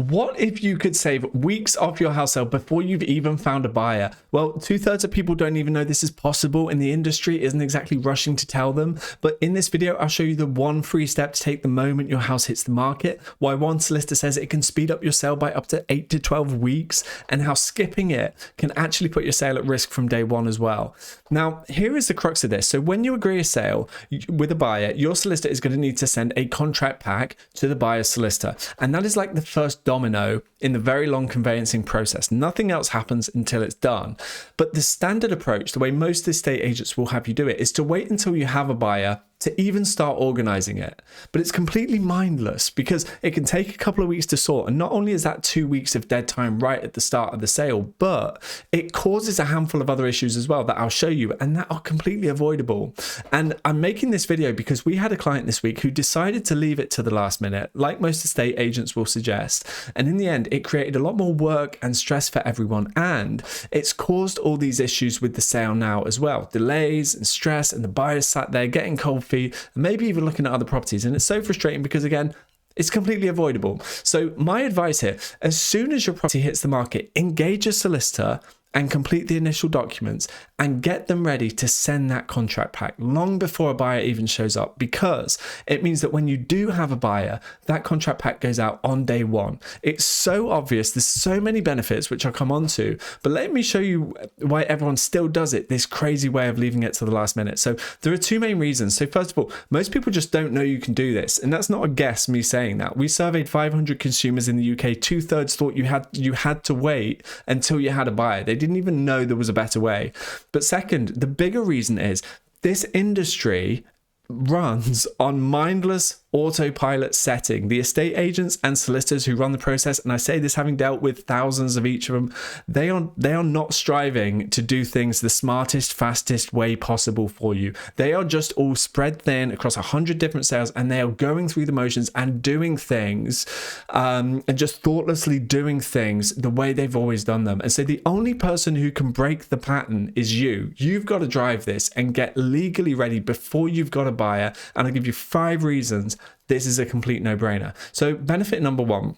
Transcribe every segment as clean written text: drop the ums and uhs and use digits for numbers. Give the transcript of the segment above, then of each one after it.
What if you could save weeks off your house sale before you've even found a buyer? Well, 2/3 of people don't even know this is possible, and the industry isn't exactly rushing to tell them. But in this video, I'll show you the one free step to take the moment your house hits the market, why one solicitor says it can speed up your sale by up to 8 to 12 weeks, and how skipping it can actually put your sale at risk from day one as well. Now, here is the crux of this. So when you agree a sale with a buyer, your solicitor is going to need to send a contract pack to the buyer's solicitor. And that is like the first domino in the very long conveyancing process. Nothing else happens until it's done. But the standard approach, the way most estate agents will have you do it, is to wait until you have a buyer to even start organizing it. But it's completely mindless because it can take a couple of weeks to sort. And not only is that 2 weeks of dead time right at the start of the sale, but it causes a handful of other issues as well that I'll show you, and that are completely avoidable. And I'm making this video because we had a client this week who decided to leave it to the last minute, like most estate agents will suggest. And in the end, it created a lot more work and stress for everyone. And it's caused all these issues with the sale now as well. Delays and stress, and the buyers sat there getting cold feet, and maybe even looking at other properties. And it's so frustrating because, again, it's completely avoidable. So my advice here, as soon as your property hits the market, engage a solicitor and complete the initial documents and get them ready to send that contract pack long before a buyer even shows up, because it means that when you do have a buyer, that contract pack goes out on day one. It's so obvious. There's so many benefits, which I'll come on to, but let me show you why everyone still does it, this crazy way of leaving it to the last minute. So there are two main reasons. So first of all, most people just don't know you can do this. And that's not a guess, me saying that. We surveyed 500 consumers in the UK. 2/3 thought you had to wait until you had a buyer. They didn't even know there was a better way. But second, the bigger reason is this industry runs on mindless autopilot setting. The estate agents and solicitors who run the process, and I say this having dealt with thousands of each of them, they are not striving to do things the smartest, fastest way possible for you. They are just all spread thin across 100 different sales, and they are going through the motions and doing things and just thoughtlessly doing things the way they've always done them. And so the only person who can break the pattern is you. You've got to drive this and get legally ready before you've got a buyer. And I'll give you 5 reasons this is a complete no-brainer. So benefit number 1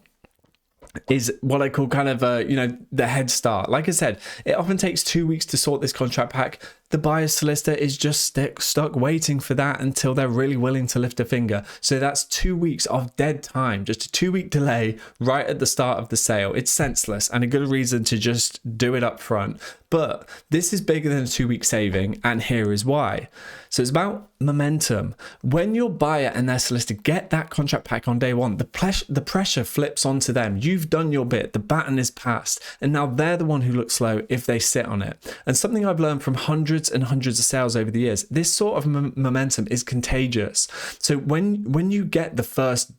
is what I call kind of the head start. Like I said, it often takes 2 weeks to sort this contract pack. The buyer's solicitor is just stuck waiting for that until they're really willing to lift a finger. So that's 2 weeks of dead time, just a 2-week delay right at the start of the sale. It's senseless and a good reason to just do it up front. But this is bigger than a 2-week saving, and here is why. So it's about momentum. When your buyer and their solicitor get that contract pack on day one, the pressure flips onto them. You've done your bit, the baton is passed, and now they're the one who looks slow if they sit on it. And something I've learned from hundreds and hundreds of sales over the years, this sort of momentum is contagious. So when you get the first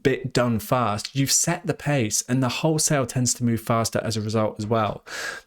bit done fast, you've set the pace, and the whole sale tends to move faster as a result as well.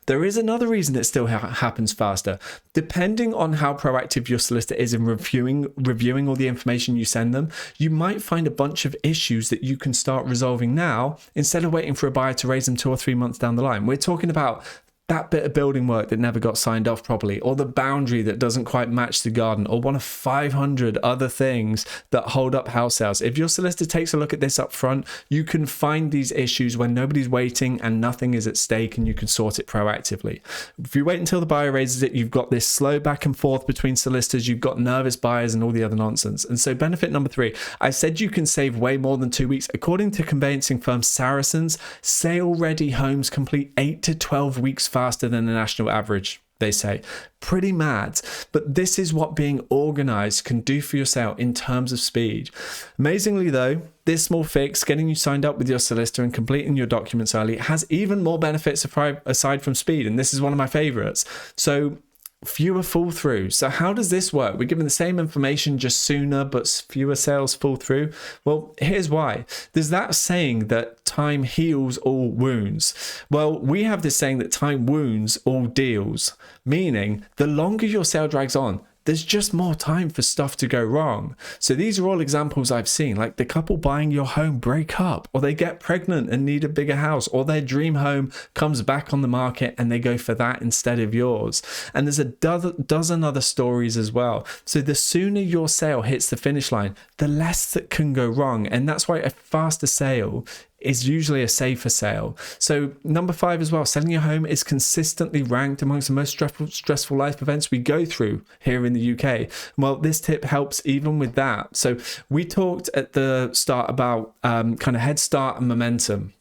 There is another reason it still happens faster. Depending on how proactive your solicitor is in reviewing all the information you send them, you might find a bunch of issues that you can start resolving now instead of waiting for a buyer to raise them 2 or 3 months down the line. We're talking about that bit of building work that never got signed off properly, or the boundary that doesn't quite match the garden, or one of 500 other things that hold up house sales. If your solicitor takes a look at this up front, you can find these issues when nobody's waiting and nothing is at stake, and you can sort it proactively. If you wait until the buyer raises it, you've got this slow back and forth between solicitors, you've got nervous buyers and all the other nonsense. And so benefit number 3, I said you can save way more than 2 weeks. According to conveyancing firm Saracens, sale-ready homes complete 8 to 12 weeks faster than the national average, they say. Pretty mad, but this is what being organized can do for your sale in terms of speed. Amazingly though, this small fix, getting you signed up with your solicitor and completing your documents early, has even more benefits aside from speed, and this is one of my favorites. So fewer fall through. So how does this work? We're given the same information, just sooner, but fewer sales fall through. Well, here's why. There's that saying that time heals all wounds. Well, we have this saying that time wounds all deals, meaning the longer your sale drags on, there's just more time for stuff to go wrong. So these are all examples I've seen, like the couple buying your home break up, or they get pregnant and need a bigger house, or their dream home comes back on the market and they go for that instead of yours. And there's a dozen other stories as well. So the sooner your sale hits the finish line, the less that can go wrong. And that's why a faster sale is usually a safer sale. So number 5 as well, selling your home is consistently ranked amongst the most stressful life events we go through here in the UK. Well, this tip helps even with that. So we talked at the start about kind of head start and momentum.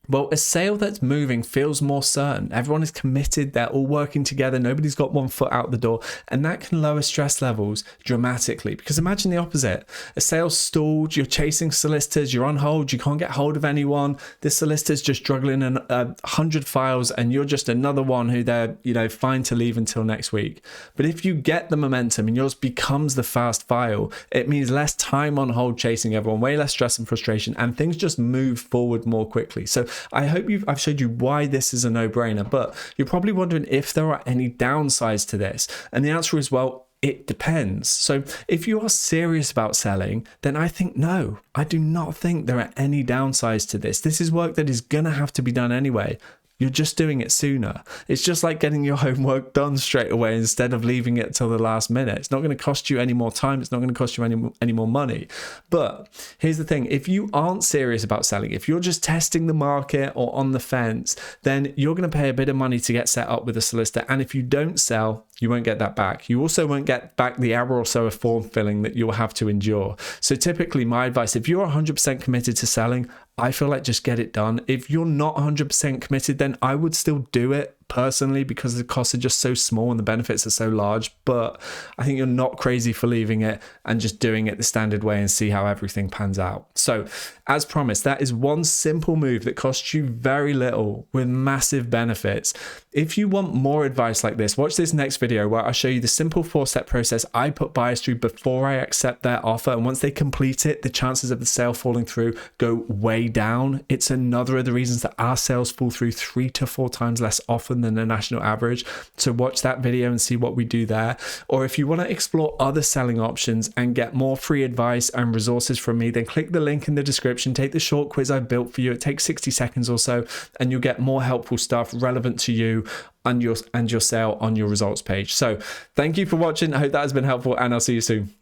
Well, a sale that's moving feels more certain. Everyone is committed. They're all working together. Nobody's got one foot out the door. And that can lower stress levels dramatically. Because imagine the opposite. A sale stalled. You're chasing solicitors. You're on hold. You can't get hold of anyone. This solicitor's just juggling 100 files and you're just another one who they're, fine to leave until next week. But if you get the momentum and yours becomes the fast file, it means less time on hold chasing everyone, way less stress and frustration, and things just move forward more quickly. So I hope I've showed you why this is a no-brainer, but you're probably wondering if there are any downsides to this. And the answer is, well, it depends. So if you are serious about selling, then I think no, I do not think there are any downsides to this. This is work that is going to have to be done anyway. You're just doing it sooner. It's just like getting your homework done straight away instead of leaving it till the last minute. It's not going to cost you any more time. It's not going to cost you any more money. But here's the thing. If you aren't serious about selling, if you're just testing the market or on the fence, then you're going to pay a bit of money to get set up with a solicitor. And if you don't sell, you won't get that back. You also won't get back the hour or so of form filling that you'll have to endure. So typically my advice, if you're 100% committed to selling, I feel like just get it done. If you're not 100% committed, then I would still do it personally because the costs are just so small and the benefits are so large. But I think you're not crazy for leaving it and just doing it the standard way and see how everything pans out. So as promised, that is one simple move that costs you very little with massive benefits. If you want more advice like this, watch this next video where I'll show you the simple 4-step process I put buyers through before I accept their offer. And once they complete it, the chances of the sale falling through go way down. It's another of the reasons that our sales fall through 3 to 4 times less often than the national average. So watch that video and see what we do there. Or if you want to explore other selling options and get more free advice and resources from me, then click the link in the description, take the short quiz I built for you. It takes 60 seconds or so, and you'll get more helpful stuff relevant to you and your sale on your results page. So thank you for watching. I hope that has been helpful, and I'll see you soon.